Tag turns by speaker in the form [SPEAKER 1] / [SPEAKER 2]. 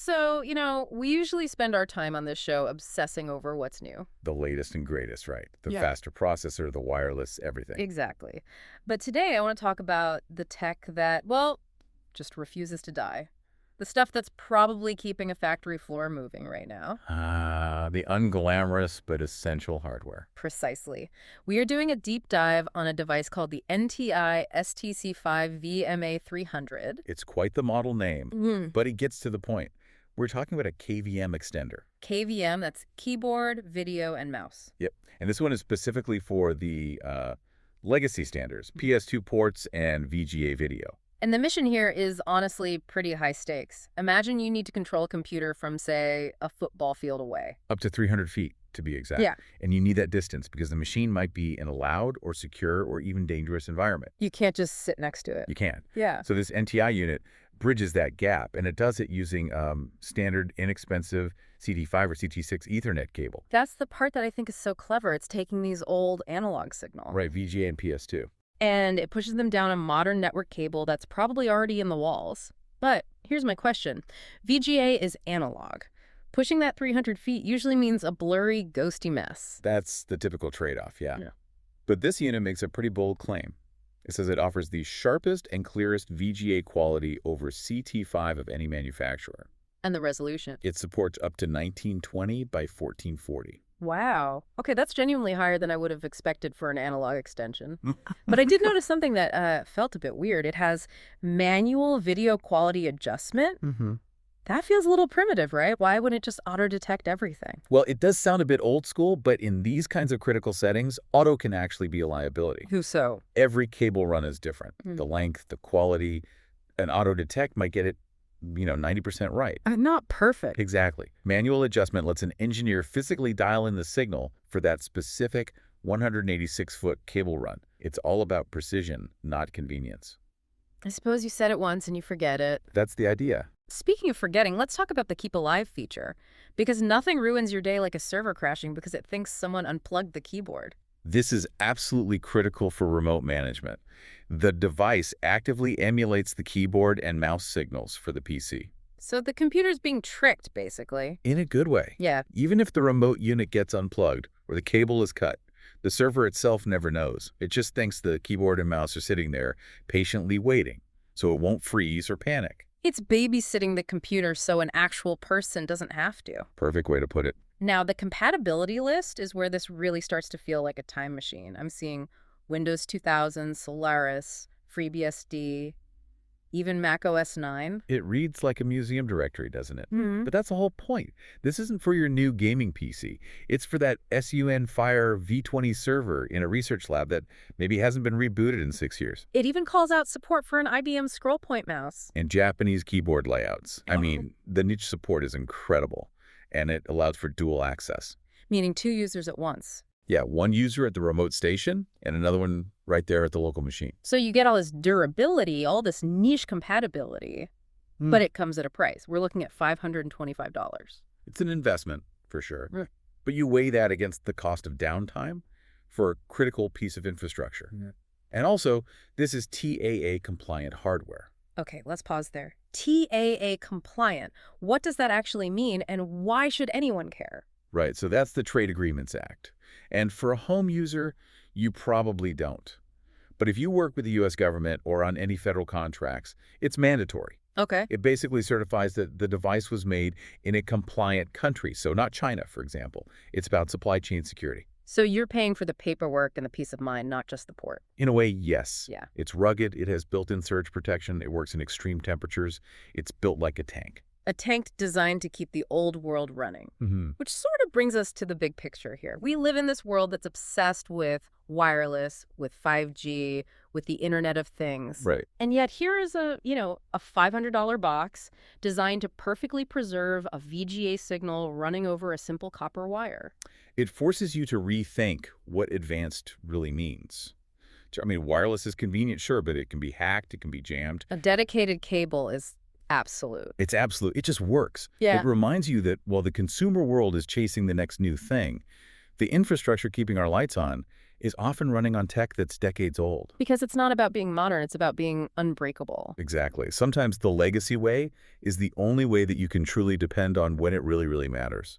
[SPEAKER 1] So, we usually spend our time on this show obsessing over what's new.
[SPEAKER 2] The latest and greatest, right? The
[SPEAKER 1] Yeah.
[SPEAKER 2] faster processor, the wireless, everything.
[SPEAKER 1] Exactly. But today I want to talk about the tech that, well, just refuses to die. The stuff that's probably keeping a factory floor moving right now.
[SPEAKER 2] The unglamorous but essential hardware.
[SPEAKER 1] Precisely. We are doing a deep dive on a device called the NTI ST-C5VMA-300.
[SPEAKER 2] It's quite the model name, but it gets to the point. We're talking about a KVM extender.
[SPEAKER 1] KVM, that's keyboard, video, and mouse.
[SPEAKER 2] Yep. And this one is specifically for the legacy standards, PS2 ports and VGA video.
[SPEAKER 1] And the mission here is honestly pretty high stakes. Imagine you need to control a computer from, say, a football field away.
[SPEAKER 2] Up to 300 feet, to be exact.
[SPEAKER 1] Yeah.
[SPEAKER 2] And you need that distance because the machine might be in a loud or secure or even dangerous environment.
[SPEAKER 1] You can't just sit next to it.
[SPEAKER 2] You can't.
[SPEAKER 1] Yeah.
[SPEAKER 2] So this NTI unit bridges that gap, and it does it using standard, inexpensive CT5 or CT6 Ethernet cable.
[SPEAKER 1] That's the part that I think is so clever. It's taking these old analog signals.
[SPEAKER 2] Right, VGA and PS2.
[SPEAKER 1] And it pushes them down a modern network cable that's probably already in the walls. But here's my question. VGA is analog. Pushing that 300 feet usually means a blurry, ghosty mess.
[SPEAKER 2] That's the typical trade-off, yeah. But this unit makes a pretty bold claim. It says it offers the sharpest and clearest VGA quality over CT5 of any manufacturer.
[SPEAKER 1] And the resolution.
[SPEAKER 2] It supports up to 1920 by 1440.
[SPEAKER 1] Wow. Okay, that's genuinely higher than I would have expected for an analog extension. But I did notice something that felt a bit weird. It has manual video quality adjustment. That feels a little primitive, right? Why wouldn't it just auto-detect everything?
[SPEAKER 2] Well, it does sound a bit old school, but in these kinds of critical settings, auto can actually be a liability.
[SPEAKER 1] Who so?
[SPEAKER 2] Every cable run is different. The length, the quality. An auto-detect might get it 90% right.
[SPEAKER 1] Not perfect.
[SPEAKER 2] Exactly. Manual adjustment lets an engineer physically dial in the signal for that specific 186-foot cable run. It's all about precision, not convenience.
[SPEAKER 1] I suppose you said it once and you forget it.
[SPEAKER 2] That's the idea.
[SPEAKER 1] Speaking of forgetting, let's talk about the Keep Alive feature. Because nothing ruins your day like a server crashing because it thinks someone unplugged the keyboard.
[SPEAKER 2] This is absolutely critical for remote management. The device actively emulates the keyboard and mouse signals for the PC.
[SPEAKER 1] So the computer's being tricked, basically.
[SPEAKER 2] In a good way.
[SPEAKER 1] Yeah.
[SPEAKER 2] Even if the remote unit gets unplugged or the cable is cut, the server itself never knows. It just thinks the keyboard and mouse are sitting there patiently waiting, so it won't freeze or panic.
[SPEAKER 1] It's babysitting the computer so an actual person doesn't have to.
[SPEAKER 2] Perfect way to put it.
[SPEAKER 1] Now, the compatibility list is where this really starts to feel like a time machine. I'm seeing Windows 2000, Solaris, FreeBSD, even Mac OS 9.
[SPEAKER 2] It reads like a museum directory, doesn't it? But that's the whole point. This isn't for your new gaming PC. It's for that SUN Fire V20 server in a research lab that maybe hasn't been rebooted in 6 years.
[SPEAKER 1] It even calls out support for an IBM scroll point mouse.
[SPEAKER 2] And Japanese keyboard layouts. I mean, the niche support is incredible, and it allows for dual access.
[SPEAKER 1] Meaning 2 users at once.
[SPEAKER 2] Yeah, one user at the remote station and another one right there at the local machine.
[SPEAKER 1] So you get all this durability, all this niche compatibility, but it comes at a price. We're looking at $525.
[SPEAKER 2] It's an investment, for sure. But you weigh that against the cost of downtime for a critical piece of infrastructure. And also, this is TAA-compliant hardware.
[SPEAKER 1] Okay, let's pause there. TAA compliant. What does that actually mean, and why should anyone care?
[SPEAKER 2] Right, so that's the Trade Agreements Act. And for a home user, you probably don't. But if you work with the U.S. government or on any federal contracts, it's mandatory.
[SPEAKER 1] Okay.
[SPEAKER 2] It basically certifies that the device was made in a compliant country, so not China, for example. It's about supply chain security.
[SPEAKER 1] So you're paying for the paperwork and the peace of mind, not just the port.
[SPEAKER 2] In a way, yes.
[SPEAKER 1] Yeah.
[SPEAKER 2] It's rugged, it has built-in surge protection, it works in extreme temperatures, it's built like a tank.
[SPEAKER 1] A tank designed to keep the old world running. Which sort of brings us to the big picture here. We live in this world that's obsessed with wireless, with 5G, with the Internet of Things.
[SPEAKER 2] Right.
[SPEAKER 1] And yet here is a $500 box designed to perfectly preserve a VGA signal running over a simple copper wire.
[SPEAKER 2] It forces you to rethink what advanced really means. I mean, wireless is convenient, sure, but it can be hacked, it can be jammed.
[SPEAKER 1] A dedicated cable is absolute.
[SPEAKER 2] It's absolute. It just works.
[SPEAKER 1] Yeah.
[SPEAKER 2] It reminds you that while the consumer world is chasing the next new thing, the infrastructure keeping our lights on is often running on tech that's decades old.
[SPEAKER 1] Because it's not about being modern, it's about being unbreakable.
[SPEAKER 2] Exactly. Sometimes the legacy way is the only way that you can truly depend on when it really, really matters.